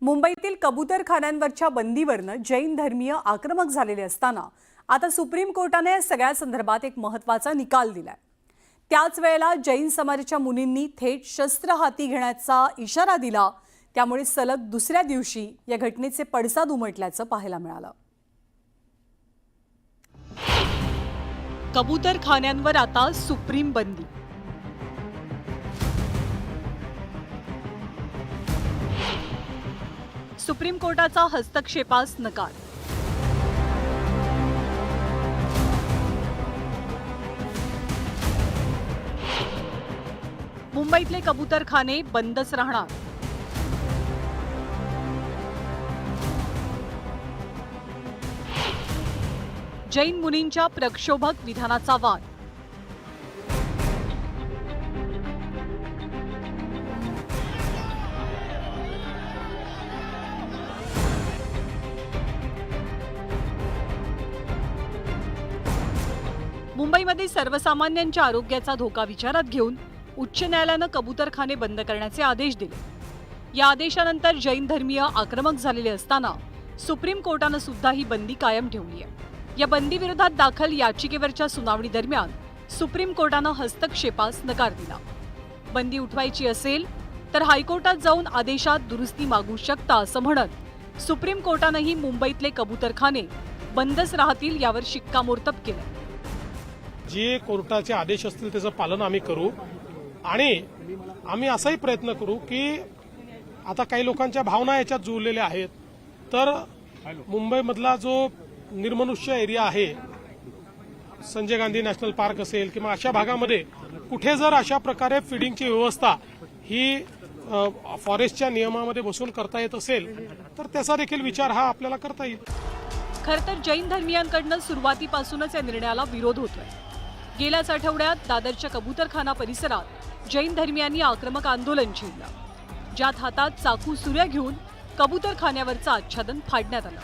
मुंबईतील कबूतरखान्यांवरच्या बंदीवरनं जैन धर्मीय आक्रमक झालेले असताना आता सुप्रीम कोर्टाने सगळ्या संदर्भात एक महत्त्वाचा निकाल दिलाय। त्याच वेळेला जैन समाजाच्या मुनींनी थेट शस्त्र हाती घेण्याचा इशारा दिला। त्यामुळे सलग दुसऱ्या दिवशी या घटनेचे पडसाद उमटल्याचं पाहायला मिळालं। कबूतरखान्यांवर आता सुप्रीम बंदी। सुप्रीम कोर्टाचा हस्तक्षेपास नकार। मुंबईतले कबूतरखाने बंदच राहणार। जैन मुनींच्या प्रक्षोभक विधानाचा वाद। मुंबईमध्ये सर्वसामान्यांच्या आरोग्याचा धोका विचारात घेऊन उच्च न्यायालयाने कबूतरखाने बंद करण्याचे आदेश दिले। या आदेशानंतर जैन धर्मीय आक्रमक झालेले असताना सुप्रीम कोर्टाने सुद्धा ही बंदी कायम ठेवली आहे। या बंदीविरोधात दाखल याचिकेवरच्या सुनावणी दरम्यान सुप्रीम कोर्टाने हस्तक्षेपास नकार दिला। बंदी उठवायची असेल तर हायकोर्टात जाऊन आदेशात दुरुस्ती मागू शकता असं म्हणत सुप्रीम कोर्टानेही मुंबईतले कबूतरखाने बंदच राहतील यावर शिक्कामोर्तब केलं। जे कोर्टाचे आदेश असतील त्याचं पालन आम्ही करू आणि आम्ही असाही प्रयत्न करू की आता काही लोकांच्या भावना याच्यात जुळलेल्या आहेत। तर मुंबईमधला जो निर्मनुष्य एरिया आहे, संजय गांधी नॅशनल पार्क असेल किंवा अशा भागामध्ये कुठे जर अशा प्रकारे फीडिंगची व्यवस्था ही फॉरेस्टच्या नियमामध्ये बसून करता येत असेल तर त्याचा देखील विचार हा आपल्याला करता येईल। खरं तर जैन धर्मियांकडून सुरुवातीपासूनच या निर्णयाला विरोध होतोय। गेल्याच आठवड्यात दादरच्या कबूतरखाना परिसरात जैन धर्मियांनी आक्रमक आंदोलन छेडलं, ज्यात हातात चाकू सुऱ्या घेऊन कबूतरखान्यावरचं आच्छादन फाडण्यात आलं।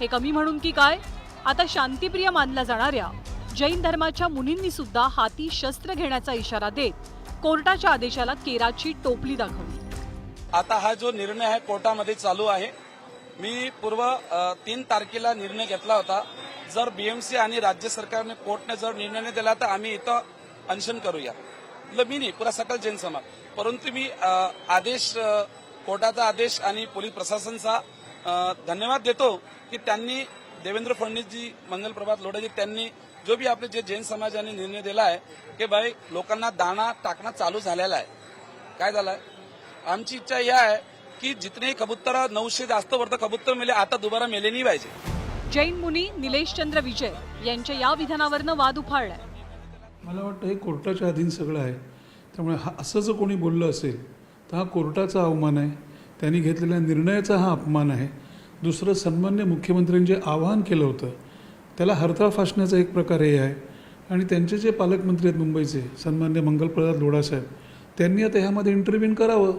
हे कमी म्हणून की काय, आता शांतिप्रिय मानल्या जाणाऱ्या जैन धर्माच्या मुनींनी सुद्धा हाती शस्त्र घेण्याचा इशारा देत कोर्टाच्या आदेशाला केराची टोपली दाखवली। आता हा जो निर्णय आहे कोर्टामध्ये चालू आहे। मी पूर्व 3 तारखेला निर्णय घेतला होता, जर बीएमसी आणि राज्य सरकारने कोर्टने जर निर्णय नाही दिला तर आम्ही इथं अनशन करूया। मी नाही, पुरा सकल जैन समाज। परंतु मी आदेश, कोर्टाचा आदेश आणि पोलीस प्रशासनाचा धन्यवाद देतो की त्यांनी देवेंद्र फडणवीसजी, मंगल प्रभात लोढाजी त्यांनी जो भी आपले जे जैन समाजाने निर्णय दिला आहे की भाई लोकांना दाना टाकणं चालू झालेला आहे। काय झालंय, आमची इच्छा ही आहे की जितने कबूतर 900 जास्त वर्ष कबूतर मेले आता दुबारा मेले नाही पाहिजे। जैन मुनी निलेश चंद्र विजय यांच्या या विधानावरनं वाद उफाळलाय। मला वाटतं हे कोर्टाच्या अधीन सगळं आहे, त्यामुळे असं जर कोणी बोललं असेल तर हा कोर्टाचा अवमान आहे, त्यांनी घेतलेल्या निर्णयाचा हा अपमान आहे। दुसरं, सन्मान्य मुख्यमंत्र्यांनी जे आवाहन केलं होतं त्याला हरताळ फासण्याचा एक प्रकार हे आहे। आणि त्यांचे जे पालकमंत्री आहेत मुंबईचे, सन्मान्य मंगलप्रभात लोढासाहेब, त्यांनी आता ह्यामध्ये इंटरव्ह्यू करावं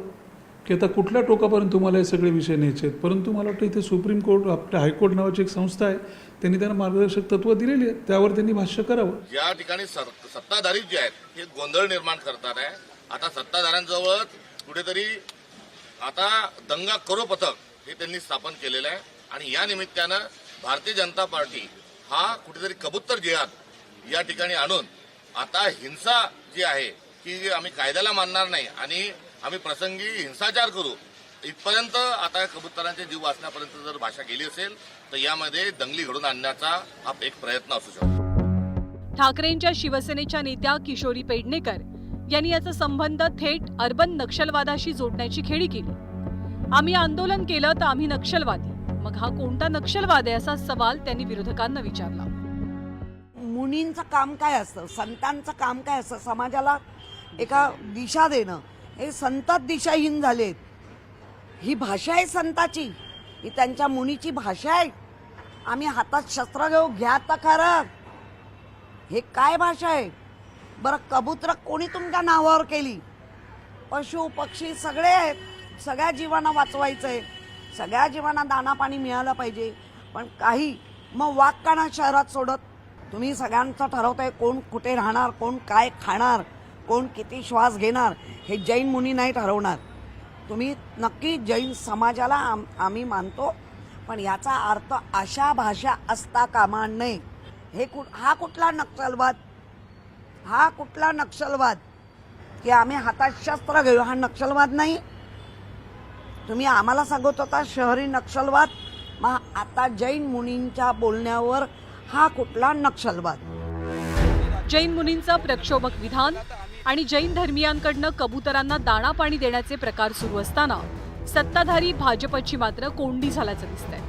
की आता कुठल्या टोकापर्यंत तुम्हाला हे सगळे विषय न्यायचे आहेत। परंतु मला वाटतं इथे सुप्रीम कोर्ट, आपल्या हायकोर्ट नावाची एक संस्था आहे, त्यांनी त्यांना मार्गदर्शक तत्व दिलेली आहेत, त्यावर त्यांनी भाष्य करावं। या ठिकाणी सत्ताधारी जे आहेत हे गोंधळ निर्माण करतात आहे। आता सत्ताधाऱ्यांजवळ कुठेतरी आता दंगा करो पथक हे त्यांनी स्थापन केलेलं आहे आणि या निमित्तानं भारतीय जनता पार्टी हा कुठेतरी कबूतर जिहाद या ठिकाणी आणून आता हिंसा जी आहे की आम्ही कायद्याला मानणार नाही आणि आम्ही प्रसंगी हिंसाचार करू इथपर्यंत आता कबुतरांचे जीव वाचण्यापर्यंत जर भाषा गेली असेल तर यामध्ये दंगली घडून आणण्याचा हा एक प्रयत्न असू शकतो। ठाकरेंच्या शिवसेनेच्या नेत्या किशोरी पेडणेकर यांनी याचा संबंध थेट अर्बन नक्षलवादाशी जोडण्याची खेळी केली। आम्ही आंदोलन केलं तर आम्ही नक्षलवादी, मग हा कोणता नक्षलवाद आहे असा सवाल त्यांनी विरोधकांना विचारला। मुनींचं काम काय असतं, संतांचं काम काय असतं, समाजाला एका दिशा देणं। हे संतच दिशाहीन झालेत। ही भाषा आहे संताची, ही त्यांच्या मुनीची भाषा आहे। आम्ही हातात शस्त्र घेऊ, घ्या तर खरं, हे काय भाषा आहे बरं? कबूतर कोणी तुमच्या नावावर केली? पशु पक्षी सगळे आहेत, सगळ्या जीवांना वाचवायचंय, सगळ्या जीवांना दाना पाणी मिळालं पाहिजे। पण काही मग वाघ का ना शहरात सोडत? तुम्ही सगळ्यांचं ठरवताय कोण कुठे राहणार, कोण काय खाणार, कोण किती श्वास घेणार, हे जैन मुनी नाही ठरवणार। तुम्ही नक्की जैन समाजाला आम्ही मानतो, पण याचा अर्थ अशा भाषा असता कामा नये. हा कुठला नक्षलवाद? हा कुठला नक्षलवाद की आम्ही हातात शस्त्र घेऊ? हा नक्षलवाद नाही. तुम्ही आम्हाला सांगत होता शहरी नक्षलवाद, मग आता जैन मुनींच्या बोलण्यावर हा कुठला नक्षलवाद? जैन मुनींचं प्रक्षोभक विधान आणि जैन धर्मियांकडनं कबुतरांना दाणा पाणी देण्याचे प्रकार सुरू असताना सत्ताधारी भाजपची मात्र कोंडी झाल्याचं दिसतंय.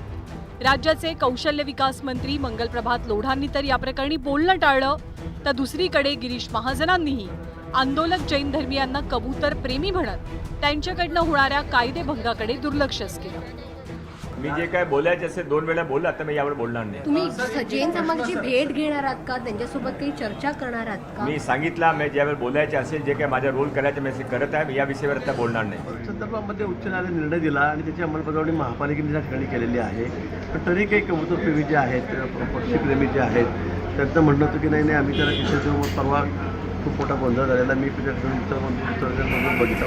राज्याचे कौशल्य विकास मंत्री मंगलप्रभात लोढांनी तर या प्रकरणी बोलणं टाळलं, तर दुसरीकडे गिरीश महाजनांनीही आंदोलक जैन धर्मियांना कबूतर प्रेमी म्हणत त्यांच्याकडनं होणाऱ्या कायदेभंगाकडे दुर्लक्षच केलं. मी जे काय बोलायचे असेल 2 वेळा बोलला, आता मी यावर बोलणार नाही. तुम्ही जैन समाजाची भेट घेणार आहात का? त्यांच्यासोबत काही चर्चा करणार आहात का? मी सांगितलं, मी ज्यावेळेस बोलायचे असेल, जे काय माझा रोल करायचं मी करत आहे, मी या विषयावर आता बोलणार नाही. संदर्भामध्ये उच्च न्यायालयाने निर्णय दिला आणि त्याची अंमलबजावणी महापालिकेने त्या ठिकाणी केलेली आहे. पण तरी काही कबूतरप्रेमी जे आहेत, पक्षीप्रेमी जे आहेत, त्यांचं म्हणणं होतं की नाही आम्ही त्याला किशोर परवा खूप मोठा गोंधळ झालेला. मी बघितला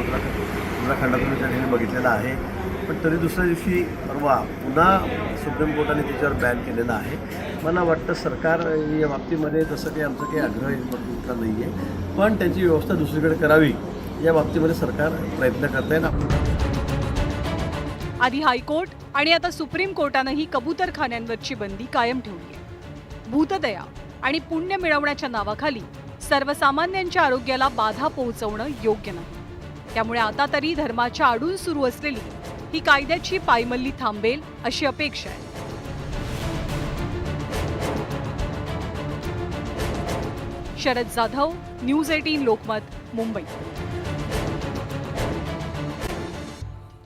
उत्तराखंडातून त्या ठिकाणी बघितलेला आहे. पण तरी दुसऱ्या दिवशी परवा पुन्हा सुप्रीम कोर्टाने त्याच्यावर बॅन केलेलं आहे. मला वाटतं सरकार या बाबतीमध्ये तसं काही आमचं काही आग्रह नाही आहे, पण त्यांची व्यवस्था दुसरीकडे करावी या बाबतीमध्ये सरकार प्रयत्न करत आहे ना. आधी हायकोर्ट आणि आता सुप्रीम कोर्टानंही कबूतरखान्यांवरची बंदी कायम ठेवली आहे. भूतदया आणि पुण्य मिळवण्याच्या नावाखाली सर्वसामान्यांच्या आरोग्याला बाधा पोहोचवणं योग्य नाही. त्यामुळे आता तरी धर्माच्या आडून सुरू असलेली ही कायद्याची पायमल्ली थांबेल अशी अपेक्षा आहे. शरद जाधव, न्यूज 18 लोकमत, मुंबई.